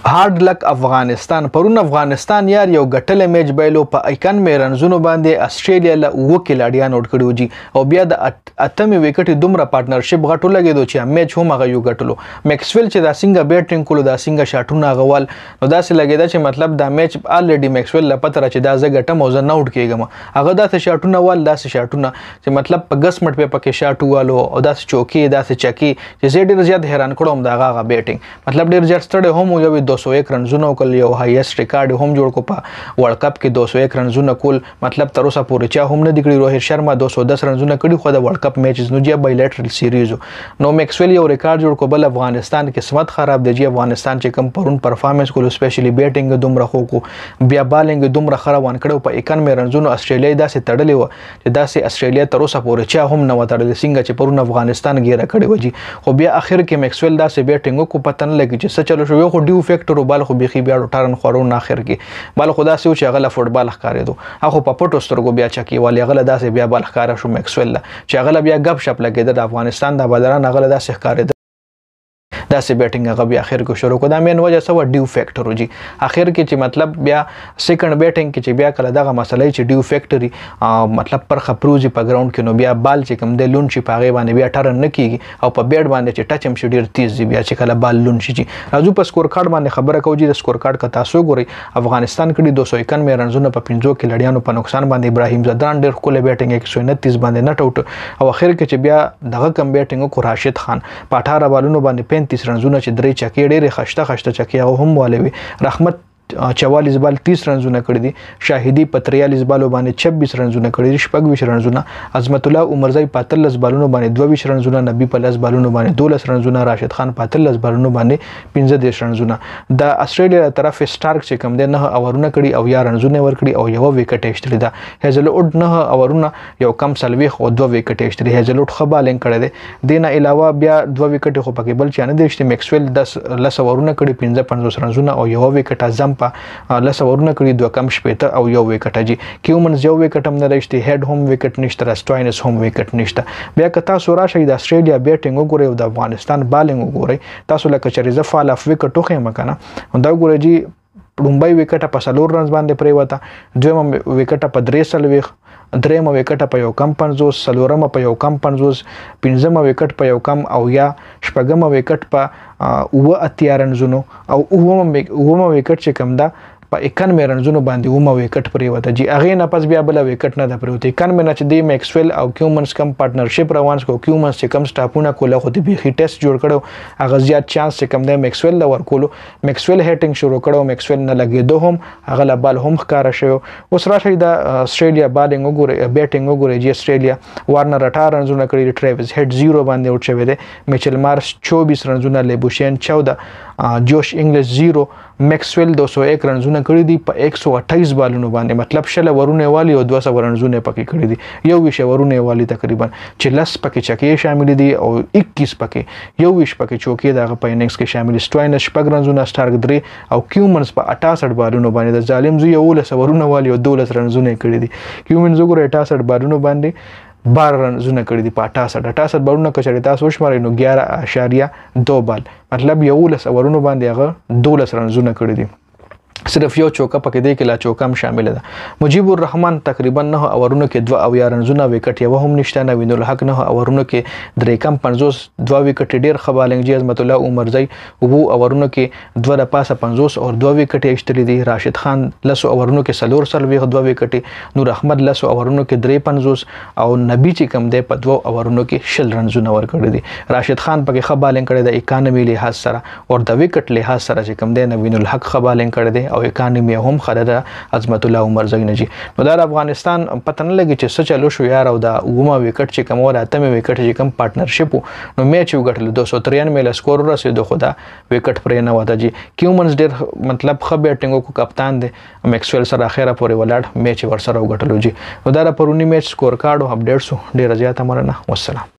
هارد لک افغانستان پرون افغانستان یار یو ګټل میچ بایلو په 91 رنزونو باندې استرالیا له وکیلاډیا نوٹ کړو جی او بیا د اتمې وکټ دومره پارټنرشپ غټو لګیدو چې میچ هم هغه یو ګټلو میکسویل چې دا څنګه بیټینګ کولو دا څنګه شاټونه غوال نو دا څه لګیدا چې مطلب دا میچ الریډي میکسویل له پته چې دا ز ګټم او ز نوټ کېګم هغه دا شاټونه وال دا شاټونه چې مطلب په 10 منټ په پکې شاټ والو او دا چوکي دا چکی چې زه ډیر زیات حیران کړم دا هغه بیټینګ مطلب ډیر زیات ستړی هم یو 201 رنزونه کول یو هایست ریکارډ هم جوړ کو په ورلد کپ کې 201 رنزونه کول مطلب تر اوسه پورې چا هم نه دی کړی روهیت شرما 210 رنزونه کړي خو د ورلد کپ میچز نو جې بایلیټرل سیریز نو میکسویل یو ریکارډ جوړ کو بل افغانستان کې سمت خراب دی چې افغانستان چې کم پرون پرفارمنس کول سپیشلی بیټینګ دومره خو کو بیا بالینګ دومره خروان کړو په 91 رنزونو استرالیا داسې تړلې و چې داسې استرالیا تر اوسه پورې چا هم نه وتړل څنګه چې پرون افغانستان ګیره کړی و جی خو بیا اخر کې میکسویل داسې بیټینګ کو پتن لګی چې څه چلو شو خو ډیو فیکټر بال خو بيخي بیا ټارن خورون اخر کې بال خدا سي چې غل فوټبال ښکارېدو هغه په پټو سترګو بیا چکی والی غل داسې بیا بال ښکارا شو میکسویل چې غل بیا غب شپ لګیدل د افغانستان د بدران غل داسې ښکارېدل داسې بیټینګ هغه بیا اخر کې شروع کو دا مین وجه سو ډیو فیکټر وجي اخر کې چې مطلب بیا سیکنډ بیټینګ کې چې بیا کله دغه مسلې چې ډیو فیکټري مطلب پر خپروزي په ګراوند کې نو بیا بال چې کوم د لون شي پاغه باندې بیا ټرن نه کیږي او په بیټ باندې چې ټچ هم شي ډیر تیز دی بیا چې کله بال لون شي راځو په سکور کارت باندې خبره کوي د سکور کارت کا تاسو ګوري افغانستان کړي 291 رنزونه په 15 کې لړیانو په نقصان باندې ابراهیم زدران ډیر کول بیټینګ 129 باندې نټ اوټ او اخر کې چې بیا دغه کم بیټینګ کو راشد خان په 18 بالونو باندې 35 رنزونه چې درې چکی ډېرې خشته چکی هغه هم والي وي رحمت 44 بال 30 رنزونه کړی دي شاهدی په 43 بالو باندې 26 رنزونه کړی دي شپږ رنزونه عظمت الله عمرزی په 13 بالونو باندې 22 رنزونه نبی په 10 بالونو باندې 12 رنزونه راشد خان په 13 بالونو باندې 15 رنزونه د استرالیا طرف سٹارک چې کوم دی 9 اورونه کړی او یا رنزونه ور کړی او یو وکټ ایشتلی دا هیزلوډ 9 اورونه یو کم سلوي خو 2 وکټ ایشتلی هیزلوډ خو بالینګ کړی دی دینه علاوه بیا 2 وکټ خو پکې بل چانه دی چې میکسویل 10 اورونه کړی 55 رنزونه او یو وکټ اعظم په لس اورونه کړی دوه کم شپېته او یو وکټ جی کیومنز یو وکټ هم نه راشتي هډ هم وکټ نشته راسټواینس هم وکټ نشته بیا که تاسو راشئ د استرالیا بیټینګ وګورئ او د افغانستان بالینګ وګورئ تاسو لکه چې رضا فال اف وکټ وخې مکنه دا وګورئ جی لومبای وکټ په 4 رنز باندې پریوته دویم وکټ په 3 درېم وکټ په یو کم 50 سلورم په یو کم 50 پنځم وکټ په یو کم او یا شپږم وکټ په و اتیا رنزونو او اوم وکټ چې کم دا په 91 رنزونو باندې اوم وکټ پریوته جی اغه نه پس بیا بل وکټ نه د پریوته 91 نه چې دی میکسویل او کیومنز کم پارټنرشپ روان کو کیومنز چې کم سټاپونه کوله خو دی بيخي ټیسټ جوړ کړو اغه زیات چانس چې کم دی میکسویل لور کولو میکسویل هټینګ شروع کړو میکسویل نه لګیدو هم اغه لا بال هم ښکارا شو اوس راشي د استرالیا بالینګ وګورئ بیټینګ وګورئ جی استرالیا وارنر 18 رنزونه کړی ټریویس هډ 0 باندې اوټ شوی دی میچل مارش 24 رنزونه لیبوشین 14 جوش انګلیش 0 میکسویل 201 رنزونه کړی دي په 128 بالونو باندې مطلب شله ورونه والی او 200 رنزونه پکې کړی دي یو ویش ورونه والی تقریبا چې لس پکې چکی شامل دي او 21 پکې یو ویش پکې چوکي دغه په اننګز کې شامل سټواینس شپږ رنزونه سٹارک 3 او کیومنز په 68 بالونو باندې د ظالم زوی یو لس ورونه والی او 12 رنزونه کړی دي کیومنز وګوره 68 بالونو باندې 12 رنزونه کړی دي په 68 بالونه کچړی تاسو شمارئ نو 11.2 بال مطلب یو لس ورونه باندې هغه 12 رنزونه کړی دي صرف یو چوکه پکې دی کې لا چوکه هم شامل ده مجيب الرحمن تقریبا 9 اورونو کې 2 او یا رنزونه وکټ یو هم نشته نوین الحق 9 اورونو کې درې کم 50 2 وکټ ډیر خبالنګ جی عظمت الله عمرزی او اورونو کې 2 د پاسه 50 او 2 وکټ ایشتلی دي راشد خان لسو اورونو کې سلور سلوي 2 وکټ نور احمد لسو اورونو کې 53 او نبی چې کم دی په 2 اورونو کې شل رنزونه ور کړی دي راشد خان پکې خبالنګ کړی د 91 لحاظ سره او د وکټ لحاظ سره چې کم دی نوین الحق خبالنګ کړی دی او اکانومي هم خره عظمت الله عمر زینجی نو دا افغانستان پته نه لګی چې څه چلو شو یار او دا اومه وکټ چې کوم ولا اتمه وکټ چې کوم پارټنرشپ نو میچ وګټل 293 له سکور رسیدو خدا وکټ پرې نه وته جی کیومنز ډیر مطلب خ بیټینګ کو کپتان دی میکسویل سره اخره پورې ولاړ میچ ور سره وګټلو جی نو دا پرونی میچ سکور کارت او اپډیټس ډیر زیات مننه والسلام